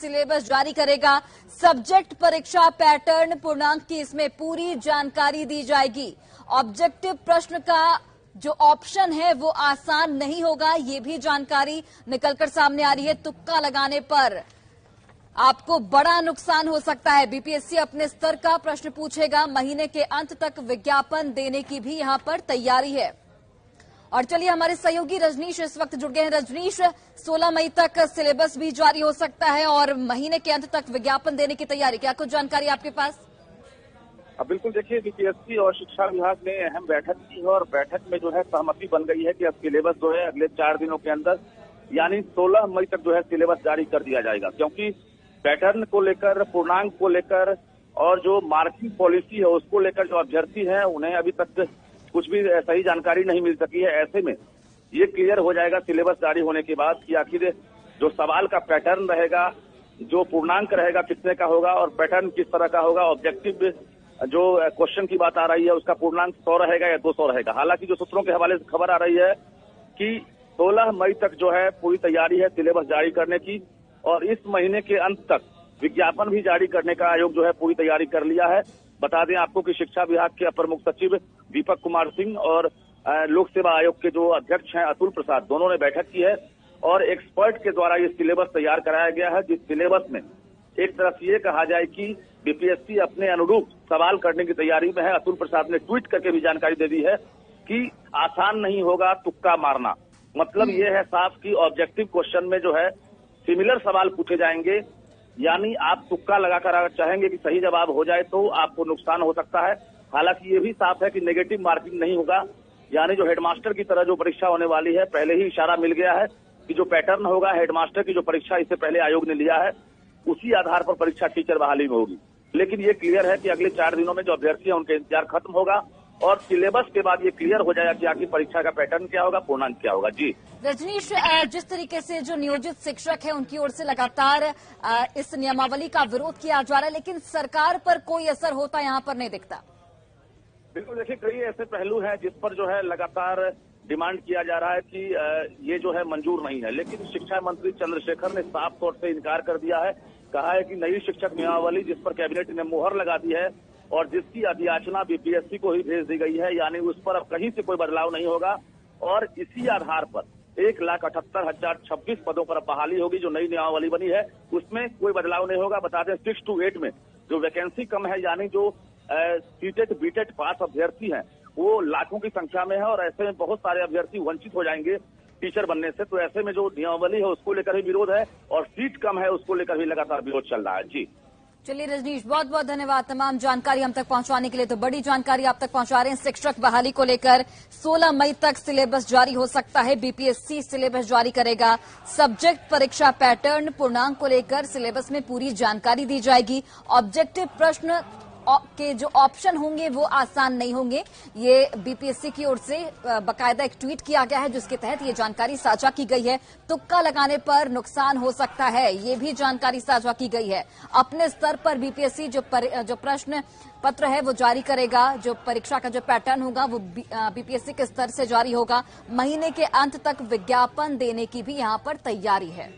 Syllabus जारी करेगा। Subject परीक्षा पैटर्न पूर्णांक की इसमें पूरी जानकारी दी जाएगी। ऑब्जेक्टिव प्रश्न का जो ऑप्शन है वो आसान नहीं होगा, ये भी जानकारी निकलकर सामने आ रही है। तुक्का लगाने पर आपको बड़ा नुकसान हो सकता है। बीपीएससी अपने स्तर का प्रश्न पूछेगा। महीने के अंत तक विज्ञापन देने की भी यहां पर तैयारी है। और चलिए, हमारे सहयोगी रजनीश इस वक्त जुड़ गए हैं। रजनीश, 16 मई तक सिलेबस भी जारी हो सकता है और महीने के अंत तक विज्ञापन देने की तैयारी, क्या कुछ जानकारी आपके पास? बिल्कुल, देखिए, बीपीएससी और शिक्षा विभाग ने अहम बैठक की है और बैठक में जो है सहमति बन गई है कि अब सिलेबस जो है अगले 4 दिनों के अंदर यानी 16 मई तक जो है सिलेबस जारी कर दिया जाएगा। क्योंकि पैटर्न को लेकर, पूर्णांक को लेकर और जो मार्किंग पॉलिसी है उसको लेकर जो अभ्यर्थी हैं उन्हें अभी तक कुछ भी सही जानकारी नहीं मिल सकी है। ऐसे में ये क्लियर हो जाएगा सिलेबस जारी होने के बाद कि आखिर जो सवाल का पैटर्न रहेगा, जो पूर्णांक रहेगा कितने का होगा और पैटर्न किस तरह का होगा। ऑब्जेक्टिव जो क्वेश्चन की बात आ रही है उसका पूर्णांक 100 रहेगा या 200 रहेगा। हालांकि जो सूत्रों के हवाले से खबर आ रही है कि 16 मई तक जो है पूरी तैयारी है सिलेबस जारी करने की और इस महीने के अंत तक विज्ञापन भी जारी करने का आयोग जो है पूरी तैयारी कर लिया है। बता दें आपको कि शिक्षा विभाग के अपर मुख्य सचिव दीपक कुमार सिंह और लोक सेवा आयोग के जो अध्यक्ष हैं अतुल प्रसाद, दोनों ने बैठक की है और एक्सपर्ट के द्वारा ये सिलेबस तैयार कराया गया है, जिस सिलेबस में एक तरफ ये कहा जाए कि बीपीएससी अपने अनुरूप सवाल करने की तैयारी में है। अतुल प्रसाद ने ट्वीट करके भी जानकारी दे दी है कि आसान नहीं होगा तुक्का मारना। मतलब ये है साफ कि ऑब्जेक्टिव क्वेश्चन में जो है सिमिलर सवाल पूछे जाएंगे, यानी आप तुक्का लगाकर अगर चाहेंगे कि सही जवाब हो जाए तो आपको नुकसान हो सकता है। हालांकि ये भी साफ है कि नेगेटिव मार्किंग नहीं होगा, यानी जो हेडमास्टर की तरह जो परीक्षा होने वाली है, पहले ही इशारा मिल गया है कि जो पैटर्न होगा हेडमास्टर की जो परीक्षा इससे पहले आयोग ने लिया है उसी आधार पर परीक्षा टीचर बहाली में होगी। लेकिन ये क्लियर है कि अगले 4 दिनों में जो अभ्यर्थी हैं उनका इंतजार खत्म होगा और सिलेबस के बाद ये क्लियर हो जाएगा कि आखिर परीक्षा का पैटर्न क्या होगा, पूर्णांक क्या होगा। जी रजनीश, जिस तरीके से जो नियोजित शिक्षक है उनकी ओर से लगातार इस नियमावली का विरोध किया जा रहा है, लेकिन सरकार पर कोई असर होता यहाँ पर नहीं दिखता। बिल्कुल, देखिए, कई ऐसे पहलू हैं जिस पर जो है लगातार डिमांड किया जा रहा है कि ये जो है मंजूर नहीं है, लेकिन शिक्षा मंत्री चंद्रशेखर ने साफ तौर से इनकार कर दिया है। कहा है कि नई शिक्षक नियमावली जिस पर कैबिनेट ने मुहर लगा दी है और जिसकी अभियाचना बीपीएससी को ही भेज दी गई है, यानी उस पर अब कहीं से कोई बदलाव नहीं होगा और इसी आधार पर 1,78,026 पदों पर बहाली होगी। जो नई नियमावली बनी है उसमें कोई बदलाव नहीं होगा। बता दें 6 to 8 में जो वैकेंसी कम है, यानी जो सीटेट बीटेट पास अभ्यर्थी हैं वो लाखों की संख्या में है और ऐसे में बहुत सारे अभ्यर्थी वंचित हो जाएंगे टीचर बनने से। तो ऐसे में जो नियमावली है उसको लेकर भी विरोध है और सीट कम है उसको लेकर भी लगातार विरोध चल रहा है। जी चलिए रजनीश, बहुत बहुत धन्यवाद तमाम जानकारी हम तक पहुंचाने के लिए। तो बड़ी जानकारी आप तक पहुंचा रहे हैं शिक्षक बहाली को लेकर। 16 मई तक सिलेबस जारी हो सकता है। बीपीएससी सिलेबस जारी करेगा। सब्जेक्ट परीक्षा पैटर्न पूर्णांक को लेकर सिलेबस में पूरी जानकारी दी जाएगी। ऑब्जेक्टिव प्रश्न के जो ऑप्शन होंगे वो आसान नहीं होंगे। ये बीपीएससी की ओर से बाकायदा एक ट्वीट किया गया है जिसके तहत ये जानकारी साझा की गई है। तुक्का लगाने पर नुकसान हो सकता है, ये भी जानकारी साझा की गई है। अपने स्तर पर बीपीएससी जो प्रश्न पत्र है वो जारी करेगा। जो परीक्षा का जो पैटर्न होगा वो बीपीएससी के स्तर से जारी होगा। महीने के अंत तक विज्ञापन देने की भी यहाँ पर तैयारी है।